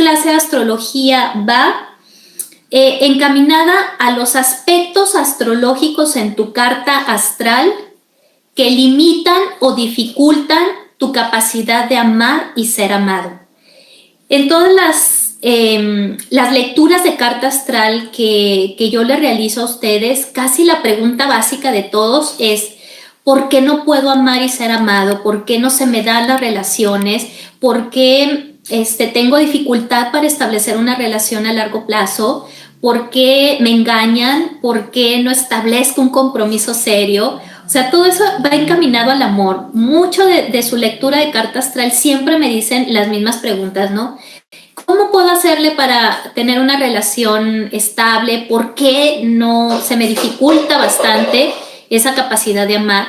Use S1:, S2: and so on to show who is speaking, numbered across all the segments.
S1: clase de astrología va encaminada a los aspectos astrológicos en tu carta astral que limitan o dificultan tu capacidad de amar y ser amado. En todas las lecturas de carta astral que yo le realizo a ustedes, casi la pregunta básica de todos es: ¿por qué no puedo amar y ser amado? ¿Por qué no se me dan las relaciones? ¿Por qué tengo dificultad para establecer una relación a largo plazo? ¿Por qué me engañan? ¿Por qué no establezco un compromiso serio? O sea, todo eso va encaminado al amor. Mucho de su lectura de carta astral siempre me dicen las mismas preguntas, ¿no? ¿Cómo puedo hacerle para tener una relación estable? ¿Por qué no se me dificulta bastante esa capacidad de amar?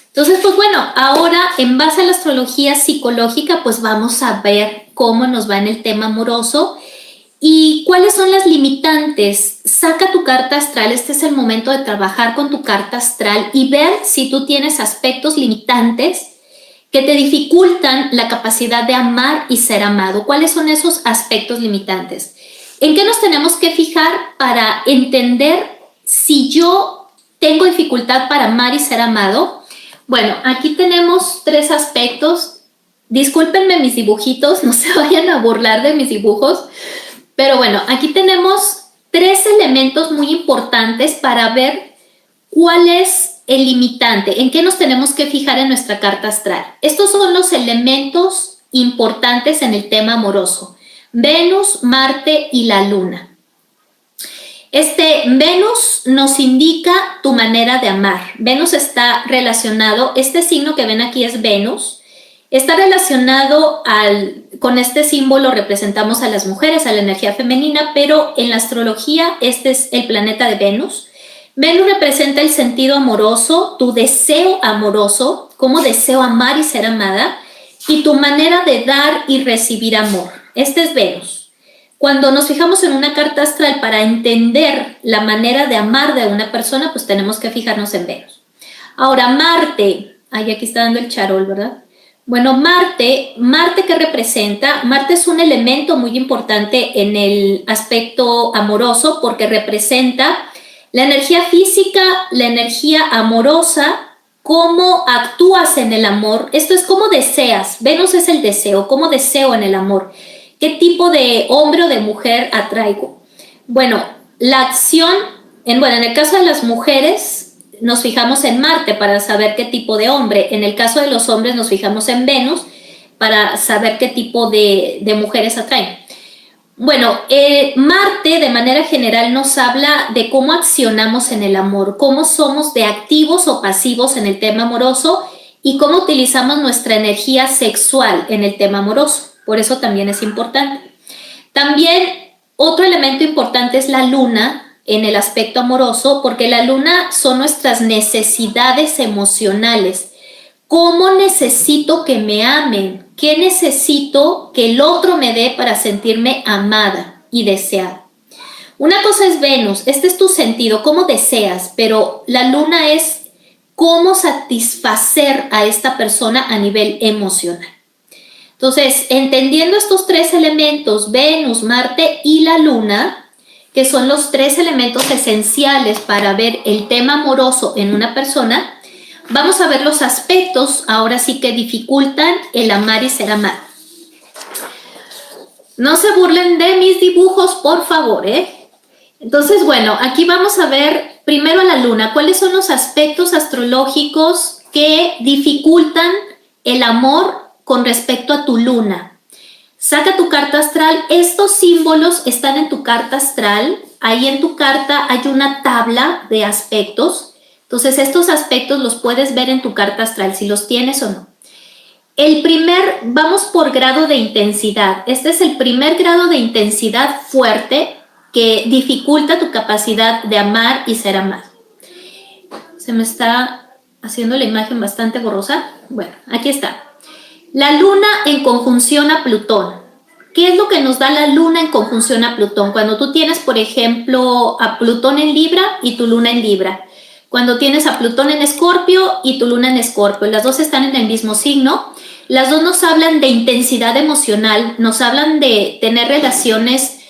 S1: Entonces, pues bueno, ahora en base a la astrología psicológica, pues vamos a ver cómo nos va en el tema amoroso y cuáles son las limitantes. Saca tu carta astral, este es el momento de trabajar con tu carta astral y ver si tú tienes aspectos limitantes que te dificultan la capacidad de amar y ser amado. ¿Cuáles son esos aspectos limitantes? ¿En qué nos tenemos que fijar para entender si yo tengo dificultad para amar y ser amado? Bueno, aquí tenemos 3 aspectos. Discúlpenme mis dibujitos, no se vayan a burlar de mis dibujos. Pero bueno, aquí tenemos 3 elementos muy importantes para ver cuál es el limitante, en qué nos tenemos que fijar en nuestra carta astral. Estos son los elementos importantes en el tema amoroso: Venus, Marte y la Luna. Venus nos indica tu manera de amar. Venus está relacionado, este signo que ven aquí es Venus. Está relacionado con este símbolo, representamos a las mujeres, a la energía femenina, pero en la astrología este es el planeta de Venus. Venus representa el sentido amoroso, tu deseo amoroso, cómo deseo amar y ser amada, y tu manera de dar y recibir amor. Este es Venus. Cuando nos fijamos en una carta astral para entender la manera de amar de una persona, pues tenemos que fijarnos en Venus. Ahora, Marte, aquí está dando el charol, ¿verdad? Bueno, Marte, ¿qué representa? Marte es un elemento muy importante en el aspecto amoroso porque representa la energía física, la energía amorosa, cómo actúas en el amor. Esto es cómo deseas. Venus es el deseo, cómo deseo en el amor. ¿Qué tipo de hombre o de mujer atraigo? Bueno, la acción, en el caso de las mujeres, nos fijamos en Marte para saber qué tipo de hombre. En el caso de los hombres nos fijamos en Venus para saber qué tipo de mujeres atraen. Bueno, Marte de manera general nos habla de cómo accionamos en el amor, cómo somos de activos o pasivos en el tema amoroso y cómo utilizamos nuestra energía sexual en el tema amoroso. Por eso también es importante. También otro elemento importante es la Luna en el aspecto amoroso, porque la Luna son nuestras necesidades emocionales. ¿Cómo necesito que me amen? ¿Qué necesito que el otro me dé para sentirme amada y deseada? Una cosa es Venus, este es tu sentido, cómo deseas, pero la Luna es cómo satisfacer a esta persona a nivel emocional. Entonces, entendiendo estos 3 elementos, Venus, Marte y la Luna, que son los 3 elementos esenciales para ver el tema amoroso en una persona, vamos a ver los aspectos, ahora sí, que dificultan el amar y ser amado. No se burlen de mis dibujos, por favor, Entonces, bueno, aquí vamos a ver primero a la Luna. ¿Cuáles son los aspectos astrológicos que dificultan el amor con respecto a tu Luna? Saca tu carta astral. Estos símbolos están en tu carta astral. Ahí en tu carta hay una tabla de aspectos. Entonces, estos aspectos los puedes ver en tu carta astral, si los tienes o no. Vamos por grado de intensidad. Este es el primer grado de intensidad fuerte que dificulta tu capacidad de amar y ser amado. Se me está haciendo la imagen bastante borrosa. Bueno, aquí está. La Luna en conjunción a Plutón. ¿Qué es lo que nos da la Luna en conjunción a Plutón? Cuando tú tienes, por ejemplo, a Plutón en Libra y tu Luna en Libra. Cuando tienes a Plutón en Escorpio y tu Luna en Escorpio. Las dos están en el mismo signo. Las dos nos hablan de intensidad emocional, nos hablan de tener relaciones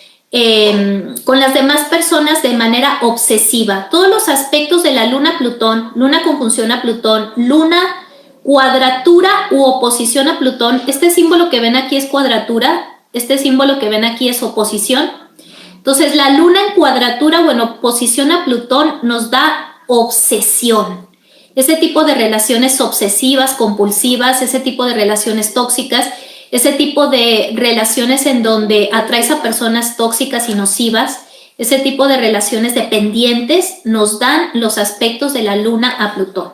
S1: con las demás personas de manera obsesiva. Todos los aspectos de la luna-Plutón, luna conjunción a Plutón, luna cuadratura u oposición a Plutón, este símbolo que ven aquí es cuadratura, este símbolo que ven aquí es oposición. Entonces la luna en cuadratura o en oposición a Plutón nos da obsesión. Ese tipo de relaciones obsesivas, compulsivas, ese tipo de relaciones tóxicas, ese tipo de relaciones en donde atraes a personas tóxicas y nocivas, ese tipo de relaciones dependientes nos dan los aspectos de la luna a Plutón.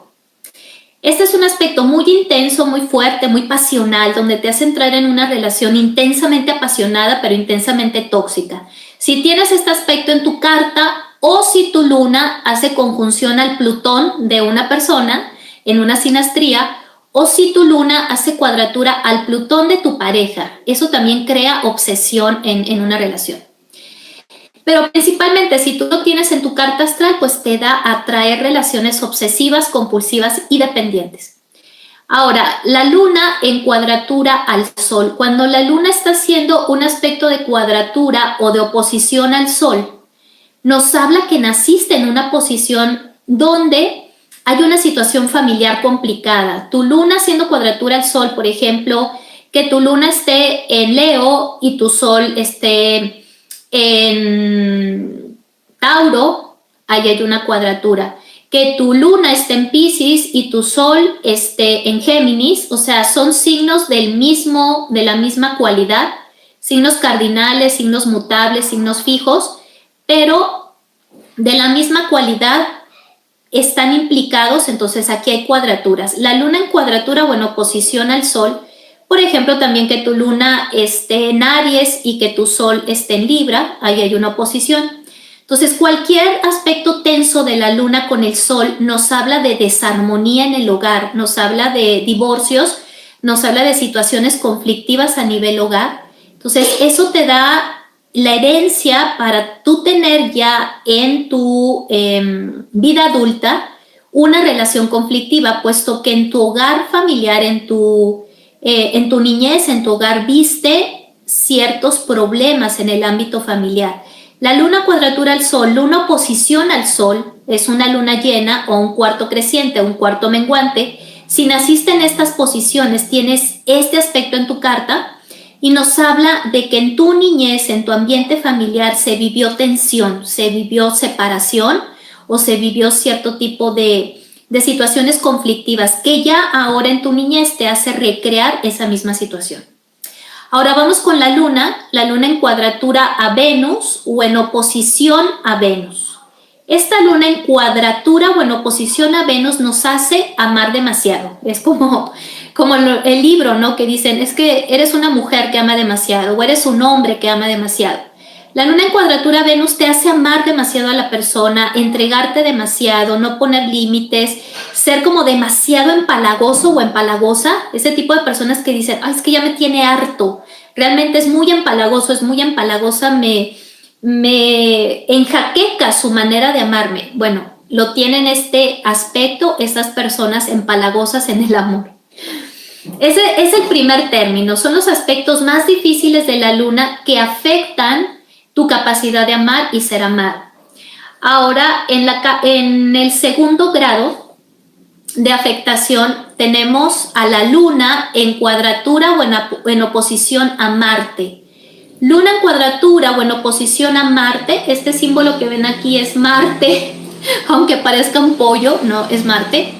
S1: Este es un aspecto muy intenso, muy fuerte, muy pasional, donde te hace entrar en una relación intensamente apasionada, pero intensamente tóxica. Si tienes este aspecto en tu carta o si tu luna hace conjunción al Plutón de una persona en una sinastría, o si tu luna hace cuadratura al Plutón de tu pareja, eso también crea obsesión en una relación. Pero principalmente si tú lo tienes en tu carta astral, pues te da a atraer relaciones obsesivas, compulsivas y dependientes. Ahora, la luna en cuadratura al sol. Cuando la luna está haciendo un aspecto de cuadratura o de oposición al sol, nos habla que naciste en una posición donde hay una situación familiar complicada. Tu luna haciendo cuadratura al sol, por ejemplo, que tu luna esté en Leo y tu sol esté en Tauro, ahí hay una cuadratura. Que tu luna esté en Piscis y tu sol esté en Géminis, o sea, son signos de la misma cualidad, signos cardinales, signos mutables, signos fijos, pero de la misma cualidad están implicados, entonces aquí hay cuadraturas. La luna en cuadratura o en oposición al sol, por ejemplo, también que tu luna esté en Aries y que tu sol esté en Libra, ahí hay una oposición. Entonces, cualquier aspecto tenso de la luna con el sol nos habla de desarmonía en el hogar, nos habla de divorcios, nos habla de situaciones conflictivas a nivel hogar. Entonces, eso te da la herencia para tú tener ya en tu vida adulta una relación conflictiva, puesto que en tu hogar familiar, en tu niñez, en tu hogar, viste ciertos problemas en el ámbito familiar. La luna cuadratura al sol, luna oposición al sol, es una luna llena o un cuarto creciente, un cuarto menguante. Si naciste en estas posiciones, tienes este aspecto en tu carta y nos habla de que en tu niñez, en tu ambiente familiar, se vivió tensión, se vivió separación o se vivió cierto tipo de situaciones conflictivas que ya ahora en tu niñez te hace recrear esa misma situación. Ahora vamos con la luna en cuadratura a Venus o en oposición a Venus. Esta luna en cuadratura o en oposición a Venus nos hace amar demasiado. Es como el libro, ¿no? Que dicen, es que eres una mujer que ama demasiado o eres un hombre que ama demasiado. La luna en cuadratura a Venus te hace amar demasiado a la persona, entregarte demasiado, no poner límites, ser como demasiado empalagoso o empalagosa. Ese tipo de personas que dicen, es que ya me tiene harto. Realmente es muy empalagoso, es muy empalagosa, me enjaqueca su manera de amarme. Bueno, lo tienen este aspecto esas personas empalagosas en el amor. Ese es el primer término. Son los aspectos más difíciles de la luna que afectan tu capacidad de amar y ser amado. Ahora, en el segundo grado de afectación tenemos a la luna en cuadratura o en oposición a Marte. Luna en cuadratura o en oposición a Marte, este símbolo que ven aquí es Marte, aunque parezca un pollo, no, es Marte.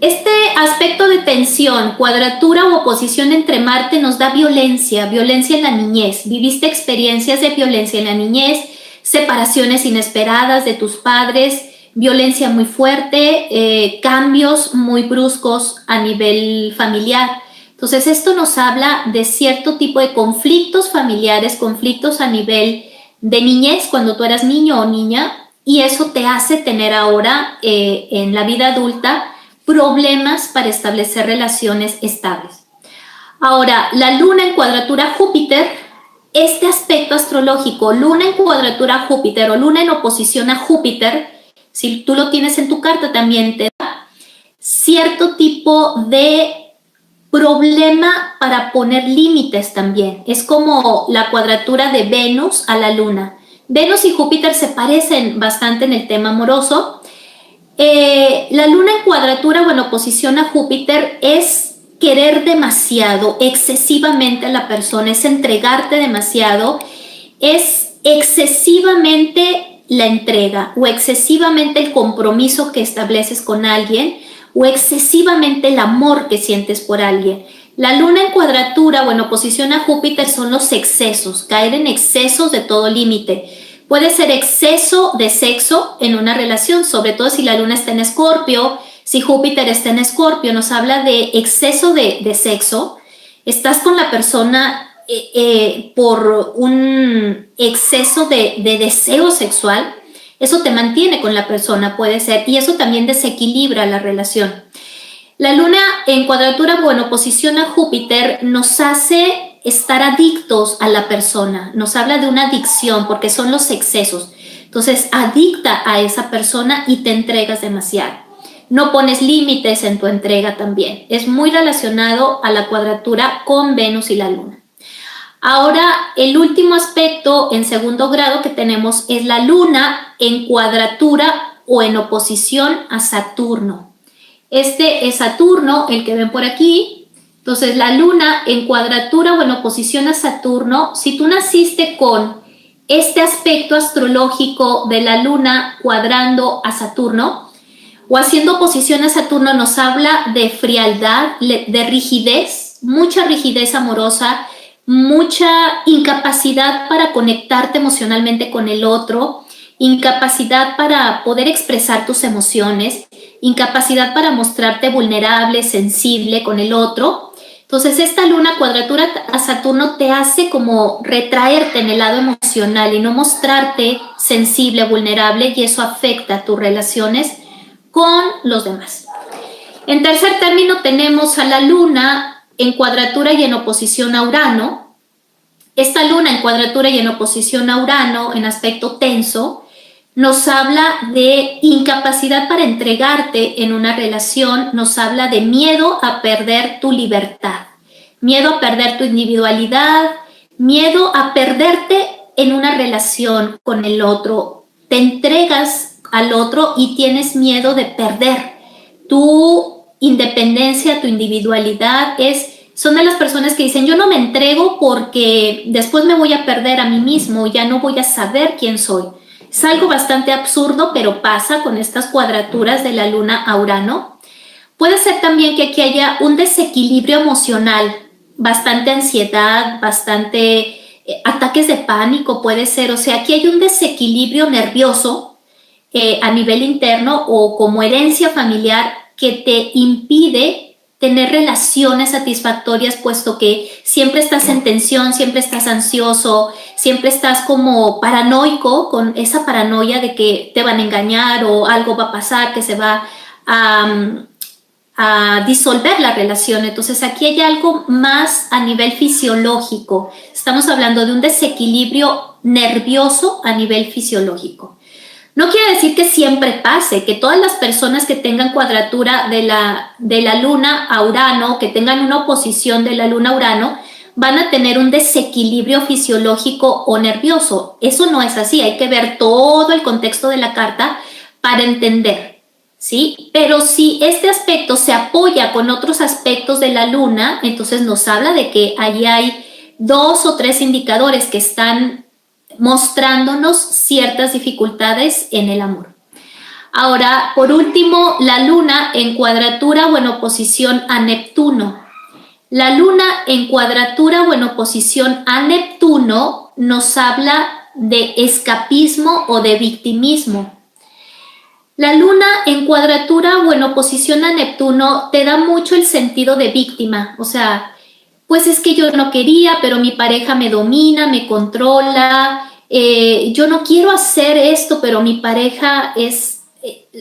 S1: Este aspecto de tensión, cuadratura o oposición entre Marte nos da violencia en la niñez. Viviste experiencias de violencia en la niñez, separaciones inesperadas de tus padres, violencia muy fuerte, cambios muy bruscos a nivel familiar. Entonces esto nos habla de cierto tipo de conflictos familiares, conflictos a nivel de niñez cuando tú eras niño o niña, y eso te hace tener ahora en la vida adulta problemas para establecer relaciones estables. Ahora, la luna en cuadratura a Júpiter, este aspecto astrológico, luna en cuadratura a Júpiter o luna en oposición a Júpiter, si tú lo tienes en tu carta también te da cierto tipo de problema para poner límites también. Es como la cuadratura de Venus a la Luna. Venus y Júpiter se parecen bastante en el tema amoroso. La Luna en cuadratura o en oposición a Júpiter es querer demasiado, excesivamente a la persona, es entregarte demasiado, es excesivamente la entrega o excesivamente el compromiso que estableces con alguien o excesivamente el amor que sientes por alguien. La Luna en cuadratura o en oposición a Júpiter son los excesos, caer en excesos de todo límite. Puede ser exceso de sexo en una relación, sobre todo si la Luna está en Escorpio, si Júpiter está en Escorpio, nos habla de exceso de sexo. Estás con la persona por un exceso de deseo sexual, eso te mantiene con la persona, puede ser, y eso también desequilibra la relación. La Luna en cuadratura o en oposición a Júpiter nos hace estar adictos a la persona, nos habla de una adicción porque son los excesos. Entonces, adicta a esa persona y te entregas demasiado. No pones límites en tu entrega también. Es muy relacionado a la cuadratura con Venus y la Luna. Ahora, el último aspecto en segundo grado que tenemos es la Luna en cuadratura o en oposición a Saturno. Este es Saturno, el que ven por aquí. Entonces, la Luna en cuadratura o en oposición a Saturno, si tú naciste con este aspecto astrológico de la Luna cuadrando a Saturno o haciendo oposición a Saturno, nos habla de frialdad, de rigidez, mucha rigidez amorosa, mucha incapacidad para conectarte emocionalmente con el otro, incapacidad para poder expresar tus emociones, incapacidad para mostrarte vulnerable, sensible con el otro. Entonces, esta Luna cuadratura a Saturno te hace como retraerte en el lado emocional y no mostrarte sensible, vulnerable, y eso afecta tus relaciones con los demás. En tercer término tenemos a la Luna en cuadratura y en oposición a Urano. Esta Luna en cuadratura y en oposición a Urano, en aspecto tenso, nos habla de incapacidad para entregarte en una relación, nos habla de miedo a perder tu libertad, miedo a perder tu individualidad, miedo a perderte en una relación con el otro. Te entregas al otro y tienes miedo de perder tu independencia, tu individualidad. Son de las personas que dicen, yo no me entrego porque después me voy a perder a mí mismo, ya no voy a saber quién soy. Es algo bastante absurdo, pero pasa con estas cuadraturas de la Luna a Urano. Puede ser también que aquí haya un desequilibrio emocional, bastante ansiedad, bastante ataques de pánico puede ser. O sea, aquí hay un desequilibrio nervioso a nivel interno o como herencia familiar que te impide tener relaciones satisfactorias, puesto que siempre estás en tensión, siempre estás ansioso, siempre estás como paranoico, con esa paranoia de que te van a engañar o algo va a pasar, que se va a disolver la relación. Entonces aquí hay algo más a nivel fisiológico. Estamos hablando de un desequilibrio nervioso a nivel fisiológico. No quiere decir que siempre pase, que todas las personas que tengan cuadratura de la Luna a Urano, que tengan una oposición de la Luna a Urano, van a tener un desequilibrio fisiológico o nervioso. Eso no es así, hay que ver todo el contexto de la carta para entender, ¿sí? Pero si este aspecto se apoya con otros aspectos de la Luna, entonces nos habla de que allí hay 2 o 3 indicadores que están mostrándonos ciertas dificultades en el amor. Ahora, por último, la Luna en cuadratura o en oposición a Neptuno. La Luna en cuadratura o en oposición a Neptuno nos habla de escapismo o de victimismo. La Luna en cuadratura o en oposición a Neptuno te da mucho el sentido de víctima, o sea, pues es que yo no quería, pero mi pareja me domina, me controla, yo no quiero hacer esto, pero mi pareja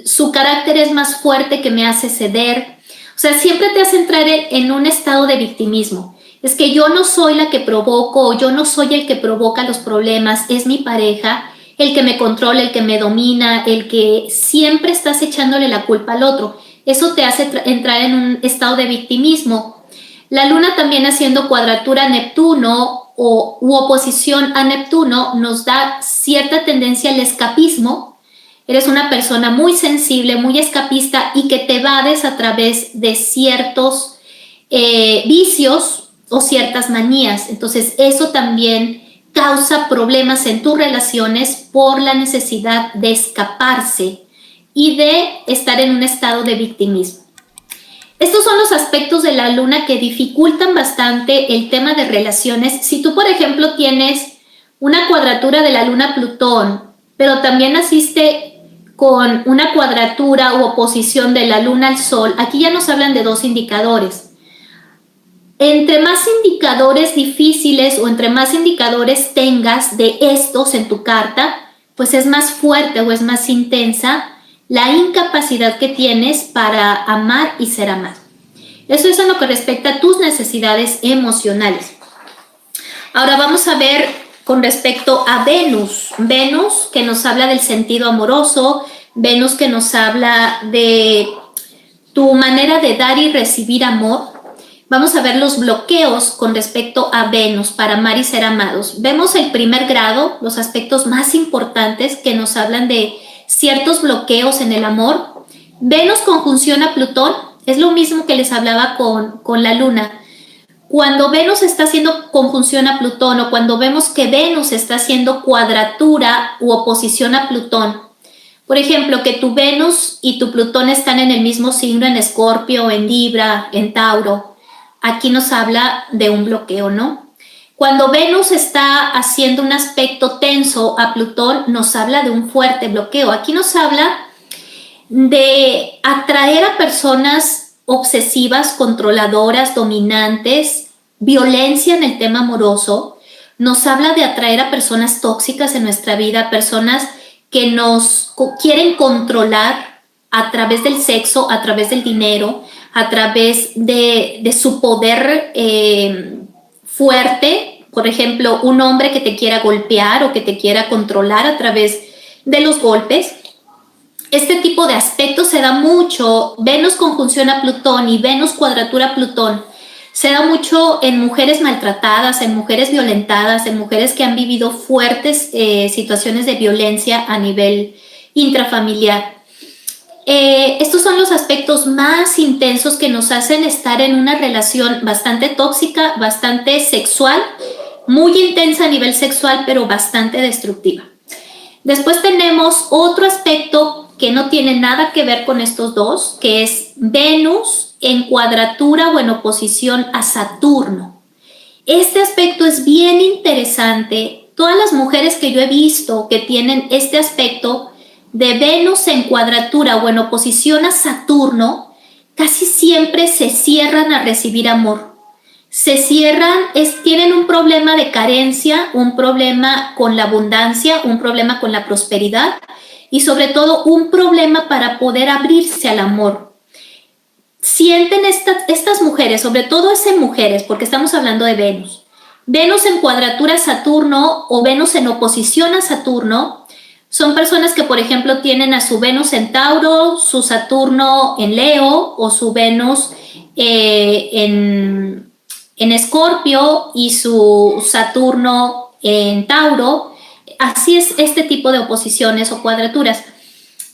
S1: su carácter es más fuerte que me hace ceder. O sea, siempre te hace entrar en un estado de victimismo. Es que yo no soy la que provoco, yo no soy el que provoca los problemas, es mi pareja el que me controla, el que me domina, el que siempre estás echándole la culpa al otro. Eso te hace entrar en un estado de victimismo. La Luna también haciendo cuadratura a Neptuno u oposición a Neptuno nos da cierta tendencia al escapismo. Eres una persona muy sensible, muy escapista y que te evades a través de ciertos vicios o ciertas manías. Entonces eso también causa problemas en tus relaciones por la necesidad de escaparse y de estar en un estado de victimismo. Estos son los aspectos de la Luna que dificultan bastante el tema de relaciones. Si tú, por ejemplo, tienes una cuadratura de la Luna a Plutón, pero también naciste con una cuadratura u oposición de la Luna al Sol, aquí ya nos hablan de dos indicadores. Entre más indicadores difíciles o entre más indicadores tengas de estos en tu carta, pues es más fuerte o es más intensa la incapacidad que tienes para amar y ser amado. Eso es en lo que respecta a tus necesidades emocionales. Ahora vamos a ver con respecto a Venus. Venus que nos habla del sentido amoroso, Venus que nos habla de tu manera de dar y recibir amor. Vamos a ver los bloqueos con respecto a Venus para amar y ser amados. Vemos el primer grado, los aspectos más importantes que nos hablan de ciertos bloqueos en el amor. Venus conjunción a Plutón, es lo mismo que les hablaba con la Luna. Cuando Venus está haciendo conjunción a Plutón o cuando vemos que Venus está haciendo cuadratura u oposición a Plutón, por ejemplo, que tu Venus y tu Plutón están en el mismo signo, en Escorpio, en Libra, en Tauro, aquí nos habla de un bloqueo, ¿no? Cuando Venus está haciendo un aspecto tenso a Plutón, nos habla de un fuerte bloqueo. Aquí nos habla de atraer a personas obsesivas, controladoras, dominantes, violencia en el tema amoroso. Nos habla de atraer a personas tóxicas en nuestra vida, personas que nos quieren controlar a través del sexo, a través del dinero, a través de su poder fuerte. Por ejemplo, un hombre que te quiera golpear o que te quiera controlar a través de los golpes. Este tipo de aspectos se da mucho. Venus conjunción a Plutón y Venus cuadratura a Plutón se da mucho en mujeres maltratadas, en mujeres violentadas, en mujeres que han vivido fuertes situaciones de violencia a nivel intrafamiliar. Estos son los aspectos más intensos que nos hacen estar en una relación bastante tóxica, bastante sexual, muy intensa a nivel sexual, pero bastante destructiva. Después tenemos otro aspecto que no tiene nada que ver con estos dos, que es Venus en cuadratura o en oposición a Saturno. Este aspecto es bien interesante. Todas las mujeres que yo he visto que tienen este aspecto de Venus en cuadratura o en oposición a Saturno, casi siempre se cierran a recibir amor. Se cierran, tienen un problema de carencia, un problema con la abundancia, un problema con la prosperidad y sobre todo un problema para poder abrirse al amor. Sienten estas mujeres, sobre todo esas mujeres, porque estamos hablando de Venus. Venus en cuadratura a Saturno o Venus en oposición a Saturno son personas que, por ejemplo, tienen a su Venus en Tauro, su Saturno en Leo o su Venus en Escorpio y su Saturno en Tauro. Así es este tipo de oposiciones o cuadraturas.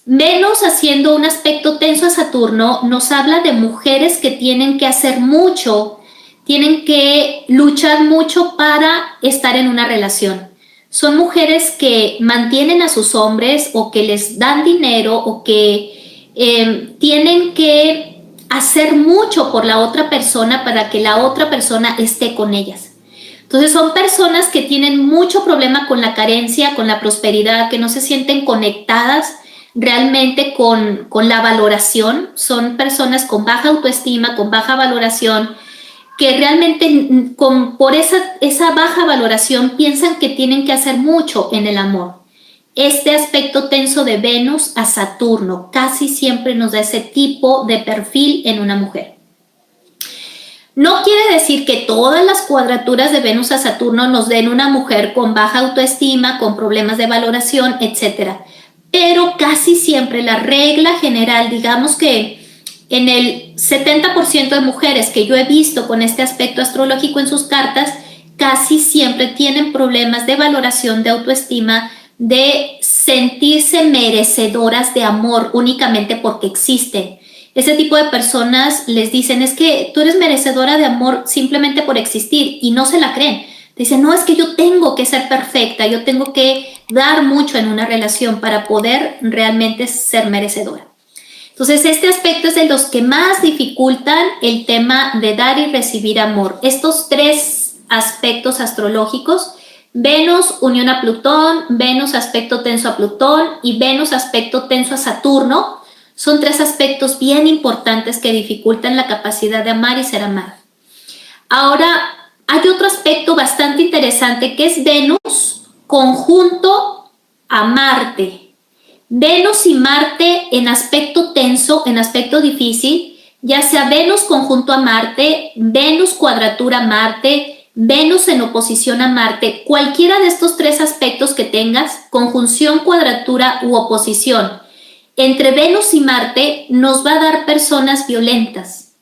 S1: Venus haciendo un aspecto tenso a Saturno nos habla de mujeres que tienen que hacer mucho, tienen que luchar mucho para estar en una relación. Son mujeres que mantienen a sus hombres o que les dan dinero o que tienen que hacer mucho por la otra persona para que la otra persona esté con ellas. Entonces son personas que tienen mucho problema con la carencia, con la prosperidad, que no se sienten conectadas realmente con la valoración. Son personas con baja autoestima, con baja valoración, que realmente por esa baja valoración piensan que tienen que hacer mucho en el amor. Este aspecto tenso de Venus a Saturno casi siempre nos da ese tipo de perfil en una mujer. No quiere decir que todas las cuadraturas de Venus a Saturno nos den una mujer con baja autoestima, con problemas de valoración, etc. Pero casi siempre la regla general, digamos que En el 70% de mujeres que yo he visto con este aspecto astrológico en sus cartas, casi siempre tienen problemas de valoración, de autoestima, de sentirse merecedoras de amor únicamente porque existen. Ese tipo de personas les dicen, es que tú eres merecedora de amor simplemente por existir, y no se la creen. Dicen, no, es que yo tengo que ser perfecta, yo tengo que dar mucho en una relación para poder realmente ser merecedora. Entonces, este aspecto es de los que más dificultan el tema de dar y recibir amor. Estos tres aspectos astrológicos, Venus unión a Plutón, Venus aspecto tenso a Plutón y Venus aspecto tenso a Saturno, son tres aspectos bien importantes que dificultan la capacidad de amar y ser amado. Ahora, hay otro aspecto bastante interesante que es Venus conjunto a Marte. Venus y Marte en aspecto tenso, en aspecto difícil, ya sea Venus conjunto a Marte, Venus cuadratura a Marte, Venus en oposición a Marte, cualquiera de estos tres aspectos que tengas, conjunción, cuadratura u oposición, entre Venus y Marte nos va a dar personas violentas.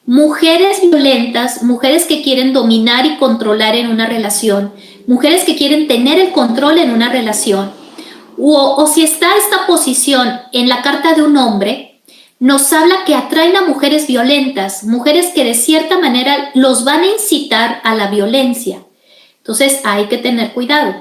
S1: Mujeres violentas, mujeres que quieren dominar y controlar en una relación, mujeres que quieren tener el control en una relación. O si está esta posición en la carta de un hombre, nos habla que atraen a mujeres violentas, mujeres que de cierta manera los van a incitar a la violencia. Entonces hay que tener cuidado.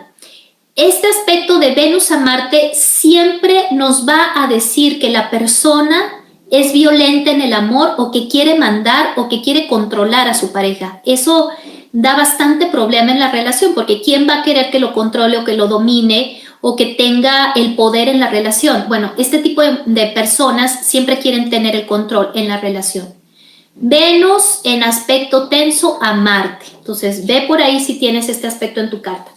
S1: Este aspecto de Venus a Marte siempre nos va a decir que la persona es violenta en el amor o que quiere mandar o que quiere controlar a su pareja. Eso da bastante problema en la relación porque ¿quién va a querer que lo controle o que lo domine o que tenga el poder en la relación? Bueno, este tipo de personas siempre quieren tener el control en la relación. Venus en aspecto tenso a Marte. Entonces, ve por ahí si tienes este aspecto en tu carta.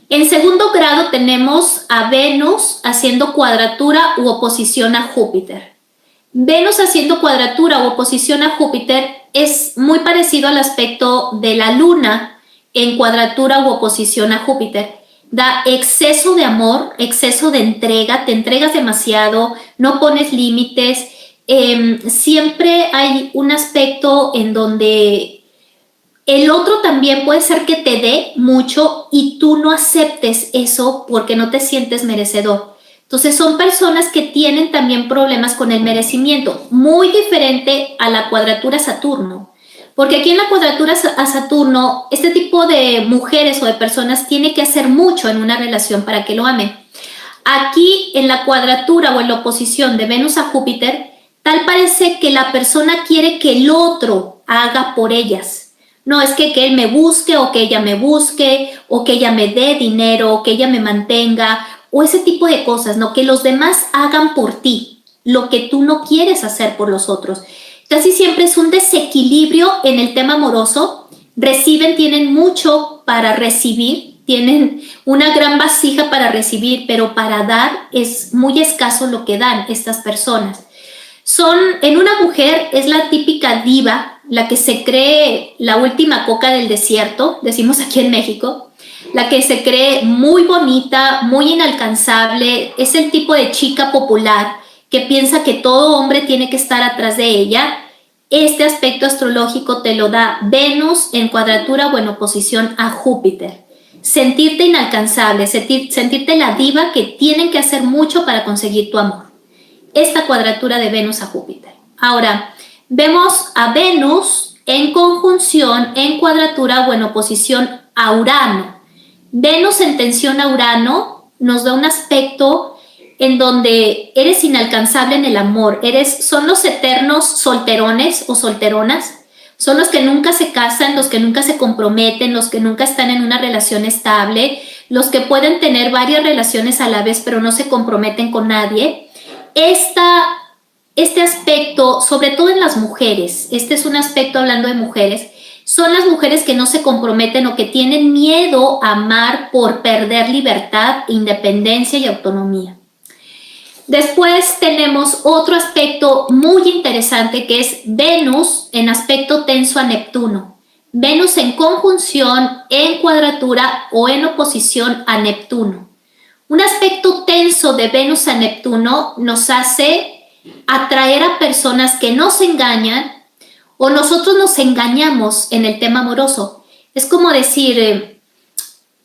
S1: En segundo grado tenemos a Venus haciendo cuadratura u oposición a Júpiter. Venus haciendo cuadratura u oposición a Júpiter es muy parecido al aspecto de la Luna en cuadratura u oposición a Júpiter. Da exceso de amor, exceso de entrega, te entregas demasiado, no pones límites. Siempre hay un aspecto en donde el otro también puede ser que te dé mucho y tú no aceptes eso porque no te sientes merecedor. Entonces son personas que tienen también problemas con el merecimiento, muy diferente a la cuadratura Saturno. Porque aquí en la cuadratura a Saturno, este tipo de mujeres o de personas tiene que hacer mucho en una relación para que lo amen. Aquí en la cuadratura o en la oposición de Venus a Júpiter, tal parece que la persona quiere que el otro haga por ellas. No es que él me busque o que ella me busque o que ella me dé dinero o que ella me mantenga o ese tipo de cosas, ¿no? Que los demás hagan por ti lo que tú no quieres hacer por los otros. Casi siempre es un desequilibrio en el tema amoroso. Reciben, tienen mucho para recibir, tienen una gran vasija para recibir, pero para dar es muy escaso lo que dan estas personas. En una mujer es la típica diva, la que se cree la última coca del desierto, decimos aquí en México, la que se cree muy bonita, muy inalcanzable, es el tipo de chica popular que piensa que todo hombre tiene que estar atrás de ella. Este aspecto astrológico te lo da Venus en cuadratura o en oposición a Júpiter. Sentirte inalcanzable, sentirte la diva que tienen que hacer mucho para conseguir tu amor. Esta cuadratura de Venus a Júpiter. Ahora, vemos a Venus en conjunción, en cuadratura o en oposición a Urano. Venus en tensión a Urano nos da un aspecto en donde eres inalcanzable en el amor. Son los eternos solterones o solteronas. Son los que nunca se casan, los que nunca se comprometen, los que nunca están en una relación estable, los que pueden tener varias relaciones a la vez pero no se comprometen con nadie. Este aspecto, sobre todo en las mujeres, este es un aspecto hablando de mujeres, son las mujeres que no se comprometen o que tienen miedo a amar por perder libertad, independencia y autonomía. Después tenemos otro aspecto muy interesante que es Venus en aspecto tenso a Neptuno. Venus en conjunción, en cuadratura o en oposición a Neptuno. Un aspecto tenso de Venus a Neptuno nos hace atraer a personas que nos engañan o nosotros nos engañamos en el tema amoroso. Es como decir,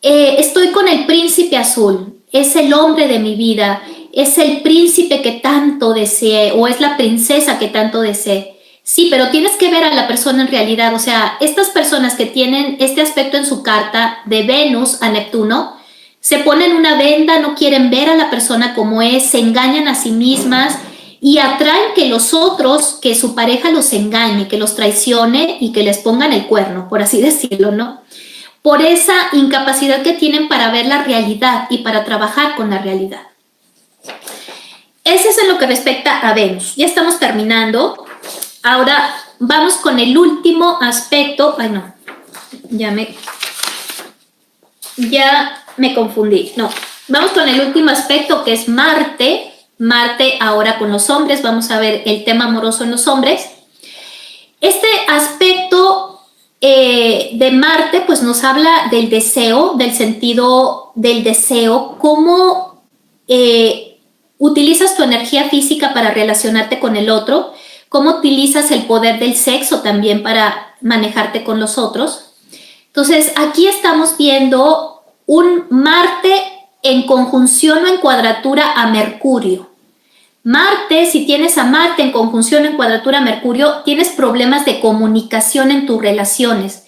S1: estoy con el príncipe azul, es el hombre de mi vida, es el príncipe que tanto deseé o es la princesa que tanto deseé. Sí, pero tienes que ver a la persona en realidad. O sea, estas personas que tienen este aspecto en su carta de Venus a Neptuno, se ponen una venda, no quieren ver a la persona como es, se engañan a sí mismas y atraen que los otros, que su pareja los engañe, que los traicione y que les pongan el cuerno, por así decirlo, ¿no? Por esa incapacidad que tienen para ver la realidad y para trabajar con la realidad. Ese es en lo que respecta a Venus. Ya estamos terminando. Ahora vamos con el último aspecto. Ay, no. Ya me confundí. No. Vamos con el último aspecto, que es Marte. Marte ahora con los hombres. Vamos a ver el tema amoroso en los hombres. Este aspecto de Marte pues nos habla del deseo, del sentido del deseo, cómo utilizas tu energía física para relacionarte con el otro, cómo utilizas el poder del sexo también para manejarte con los otros. Entonces, aquí estamos viendo un Marte en conjunción o en cuadratura a Mercurio. Marte, si tienes a Marte en conjunción o en cuadratura a Mercurio, tienes problemas de comunicación en tus relaciones,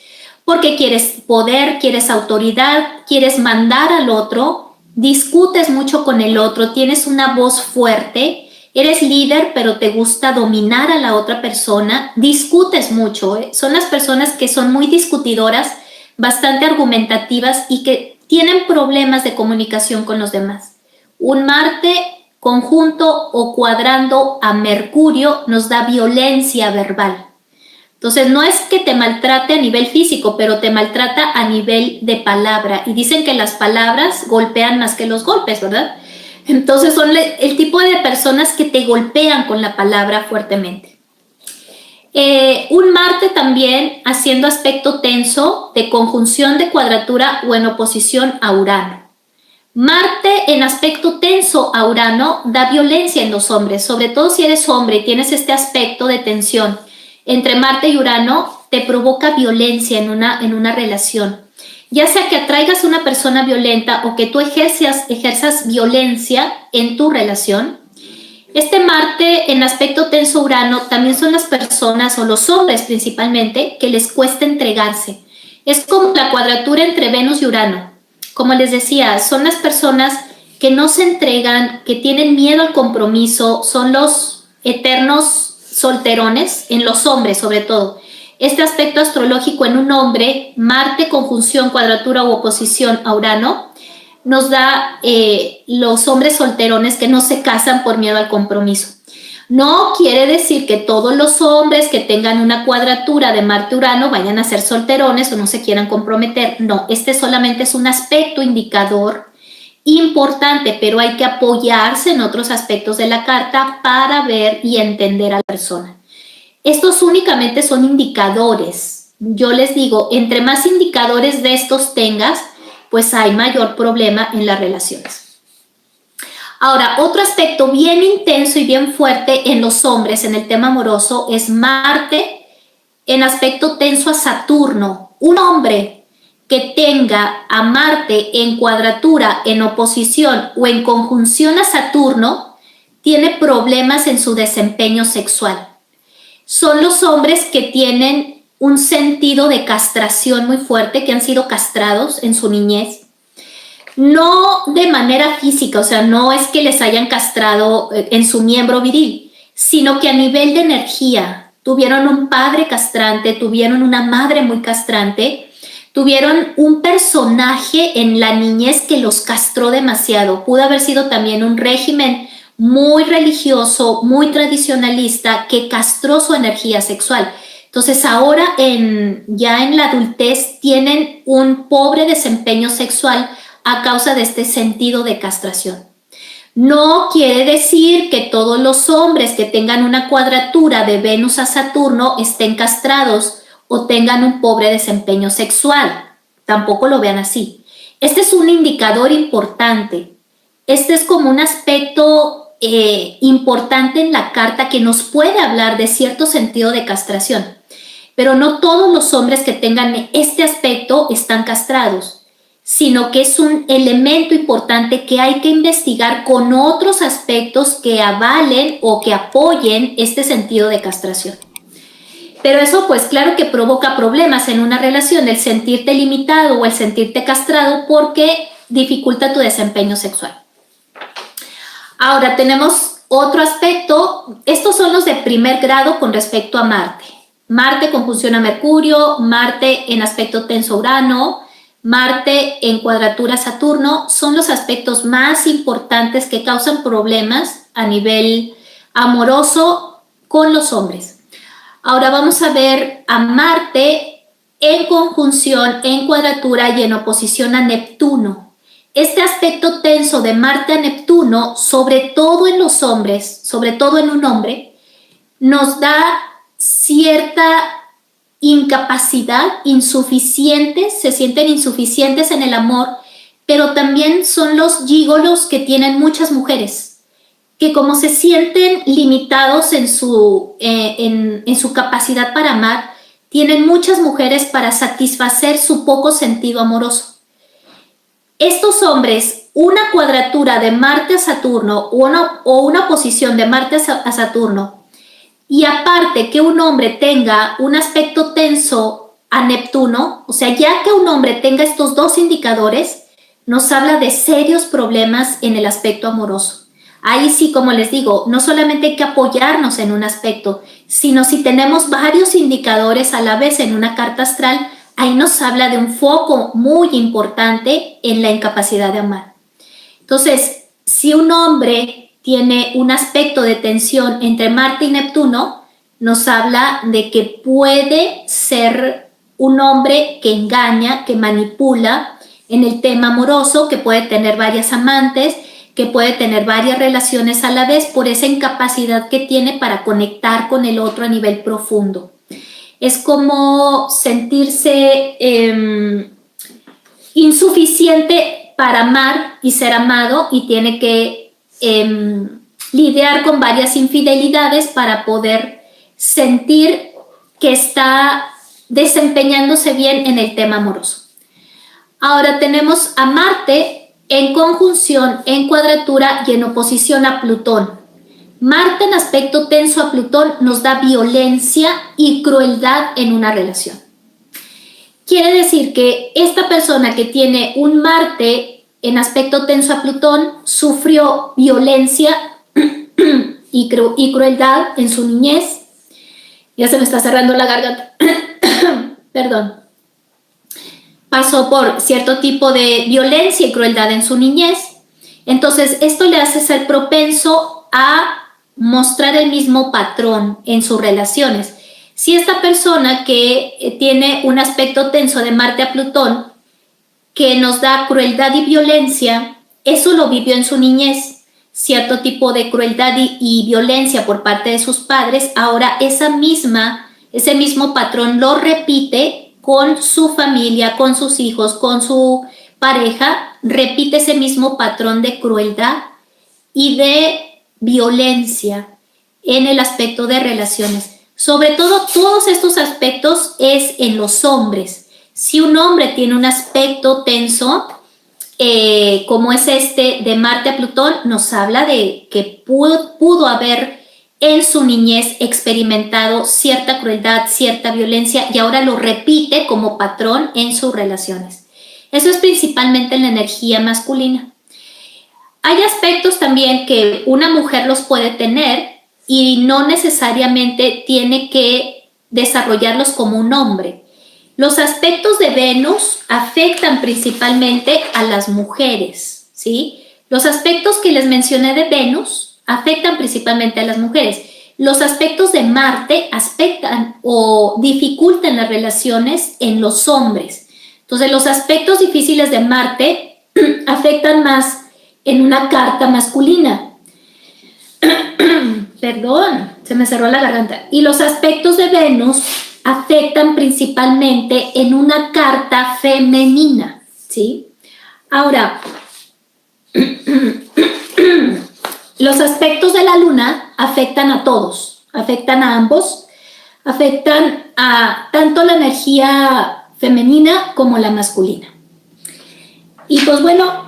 S1: porque quieres poder, quieres autoridad, quieres mandar al otro, discutes mucho con el otro, tienes una voz fuerte, eres líder, pero te gusta dominar a la otra persona, discutes mucho, ¿eh? Son las personas que son muy discutidoras, bastante argumentativas y que tienen problemas de comunicación con los demás. Un Marte conjunto o cuadrando a Mercurio nos da violencia verbal. Entonces, no es que te maltrate a nivel físico, pero te maltrata a nivel de palabra. Y dicen que las palabras golpean más que los golpes, ¿verdad? Entonces, son el tipo de personas que te golpean con la palabra fuertemente. Un Marte también haciendo aspecto tenso de conjunción de cuadratura o en oposición a Urano. Marte en aspecto tenso a Urano da violencia en los hombres, sobre todo si eres hombre y tienes este aspecto de tensión entre Marte y Urano, te provoca violencia en una relación. Ya sea que atraigas a una persona violenta o que tú ejerzas violencia en tu relación. Este Marte en aspecto tenso Urano también son las personas o los hombres principalmente que les cuesta entregarse. Es como la cuadratura entre Venus y Urano. Como les decía, son las personas que no se entregan, que tienen miedo al compromiso, son los eternos solterones, en los hombres sobre todo. Este aspecto astrológico en un hombre, Marte conjunción, cuadratura u oposición a Urano, nos da los hombres solterones que no se casan por miedo al compromiso. No quiere decir que todos los hombres que tengan una cuadratura de Marte-Urano vayan a ser solterones o no se quieran comprometer. No, este solamente es un aspecto indicador importante, pero hay que apoyarse en otros aspectos de la carta para ver y entender a la persona. Estos únicamente son indicadores. Yo les digo, entre más indicadores de estos tengas, pues hay mayor problema en las relaciones. Ahora, otro aspecto bien intenso y bien fuerte en los hombres en el tema amoroso es Marte en aspecto tenso a Saturno. Un hombre que tenga a Marte en cuadratura, en oposición o en conjunción a Saturno, tiene problemas en su desempeño sexual. Son los hombres que tienen un sentido de castración muy fuerte, que han sido castrados en su niñez. No de manera física, o sea, no es que les hayan castrado en su miembro viril, sino que a nivel de energía tuvieron un padre castrante, tuvieron una madre muy castrante, tuvieron un personaje en la niñez que los castró demasiado. Pudo haber sido también un régimen muy religioso, muy tradicionalista, que castró su energía sexual. Entonces ahora ya en la adultez tienen un pobre desempeño sexual a causa de este sentido de castración. No quiere decir que todos los hombres que tengan una cuadratura de Venus a Saturno estén castrados o tengan un pobre desempeño sexual. Tampoco lo vean así. Este es un indicador importante. Este es como un aspecto importante en la carta que nos puede hablar de cierto sentido de castración, pero no todos los hombres que tengan este aspecto están castrados, sino que es un elemento importante que hay que investigar con otros aspectos que avalen o que apoyen este sentido de castración. Pero eso pues claro que provoca problemas en una relación, el sentirte limitado o el sentirte castrado, porque dificulta tu desempeño sexual. Ahora tenemos otro aspecto, estos son los de primer grado con respecto a Marte. Marte conjunción a Mercurio, Marte en aspecto tenso a Urano, Marte en cuadratura a Saturno, son los aspectos más importantes que causan problemas a nivel amoroso con los hombres. Ahora vamos a ver a Marte en conjunción, en cuadratura y en oposición a Neptuno. Este aspecto tenso de Marte a Neptuno, sobre todo en los hombres, sobre todo en un hombre, nos da cierta incapacidad, insuficientes, se sienten insuficientes en el amor, pero también son los gígolos que tienen muchas mujeres, que como se sienten limitados en su capacidad para amar, tienen muchas mujeres para satisfacer su poco sentido amoroso. Estos hombres, una cuadratura de Marte a Saturno o una posición de Marte a Saturno, y aparte que un hombre tenga un aspecto tenso a Neptuno, o sea, ya que un hombre tenga estos dos indicadores, nos habla de serios problemas en el aspecto amoroso. Ahí sí, como les digo, no solamente hay que apoyarnos en un aspecto, sino si tenemos varios indicadores a la vez en una carta astral, ahí nos habla de un foco muy importante en la incapacidad de amar. Entonces, si un hombre tiene un aspecto de tensión entre Marte y Neptuno, nos habla de que puede ser un hombre que engaña, que manipula en el tema amoroso, que puede tener varias amantes, que puede tener varias relaciones a la vez por esa incapacidad que tiene para conectar con el otro a nivel profundo. Es como sentirse insuficiente para amar y ser amado, y tiene que lidiar con varias infidelidades para poder sentir que está desempeñándose bien en el tema amoroso. Ahora tenemos a Marte en conjunción, en cuadratura y en oposición a Plutón. Marte en aspecto tenso a Plutón nos da violencia y crueldad en una relación. Quiere decir que esta persona que tiene un Marte en aspecto tenso a Plutón sufrió violencia y crueldad en su niñez. Ya se me está cerrando la garganta. Perdón. Pasó por cierto tipo de violencia y crueldad en su niñez. Entonces, esto le hace ser propenso a mostrar el mismo patrón en sus relaciones. Si esta persona que tiene un aspecto tenso de Marte a Plutón, que nos da crueldad y violencia, eso lo vivió en su niñez, cierto tipo de crueldad y violencia por parte de sus padres, ahora ese mismo patrón lo repite con su familia, con sus hijos, con su pareja, repite ese mismo patrón de crueldad y de violencia en el aspecto de relaciones. Sobre todo, todos estos aspectos es en los hombres. Si un hombre tiene un aspecto tenso, como es este de Marte a Plutón, nos habla de que pudo haber en su niñez experimentado cierta crueldad, cierta violencia, y ahora lo repite como patrón en sus relaciones. Eso es principalmente en la energía masculina. Hay aspectos también que una mujer los puede tener y no necesariamente tiene que desarrollarlos como un hombre. Los aspectos de Venus afectan principalmente a las mujeres, ¿sí? Los aspectos que les mencioné de Venus afectan principalmente a las mujeres. Los aspectos de Marte afectan o dificultan las relaciones en los hombres. Entonces, los aspectos difíciles de Marte afectan más en una carta masculina. Perdón, se me cerró la garganta. Y los aspectos de Venus afectan principalmente en una carta femenina, ¿sí? Ahora, los aspectos de la luna afectan a todos, afectan a ambos, afectan a tanto la energía femenina como la masculina. Y pues bueno,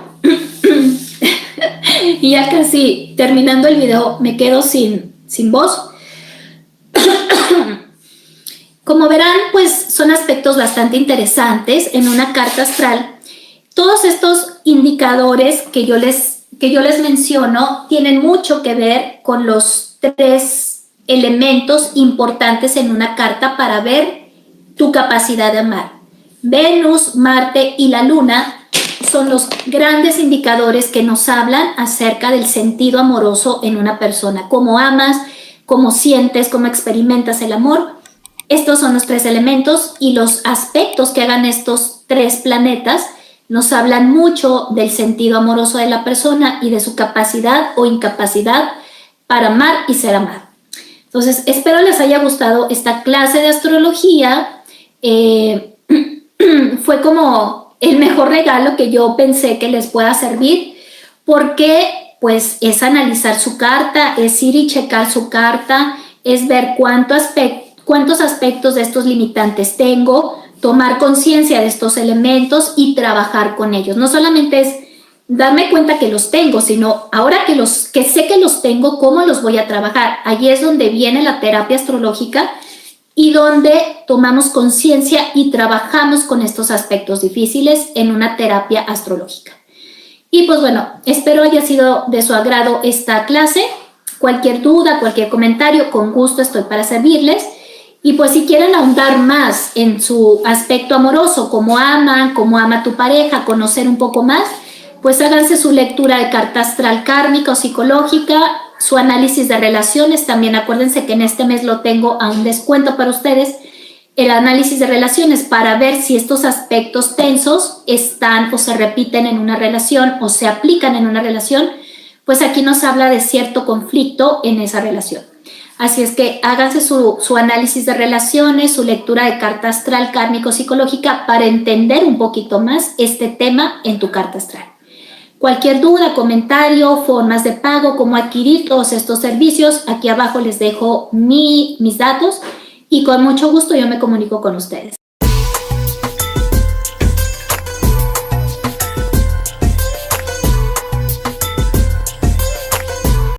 S1: y ya casi terminando el video me quedo sin voz. Como verán, pues son aspectos bastante interesantes en una carta astral. Todos estos indicadores que yo les menciono tienen mucho que ver con los 3 elementos importantes en una carta para ver tu capacidad de amar. Venus, Marte y la Luna son los grandes indicadores que nos hablan acerca del sentido amoroso en una persona. Cómo amas, cómo sientes, cómo experimentas el amor. Estos son los 3 elementos y los aspectos que hagan estos 3 planetas nos hablan mucho del sentido amoroso de la persona y de su capacidad o incapacidad para amar y ser amado. Entonces, espero les haya gustado esta clase de astrología. Fue como el mejor regalo que yo pensé que les pueda servir, porque pues es analizar su carta, es ir y checar su carta, es ver cuántos aspectos de estos limitantes tengo, tomar conciencia de estos elementos y trabajar con ellos. No solamente es darme cuenta que los tengo, sino ahora que sé que los tengo, ¿cómo los voy a trabajar? Allí es donde viene la terapia astrológica y donde tomamos conciencia y trabajamos con estos aspectos difíciles en una terapia astrológica. Y pues bueno, espero haya sido de su agrado esta clase. Cualquier duda, cualquier comentario, con gusto estoy para servirles. Y pues si quieren ahondar más en su aspecto amoroso, cómo ama tu pareja, conocer un poco más, pues háganse su lectura de carta astral kármica o psicológica, su análisis de relaciones. También acuérdense que en este mes lo tengo a un descuento para ustedes, el análisis de relaciones, para ver si estos aspectos tensos están o se repiten en una relación o se aplican en una relación. Pues aquí nos habla de cierto conflicto en esa relación. Así es que háganse su análisis de relaciones, su lectura de carta astral kármico-psicológica para entender un poquito más este tema en tu carta astral. Cualquier duda, comentario, formas de pago, cómo adquirir todos estos servicios, aquí abajo les dejo mis datos y con mucho gusto yo me comunico con ustedes.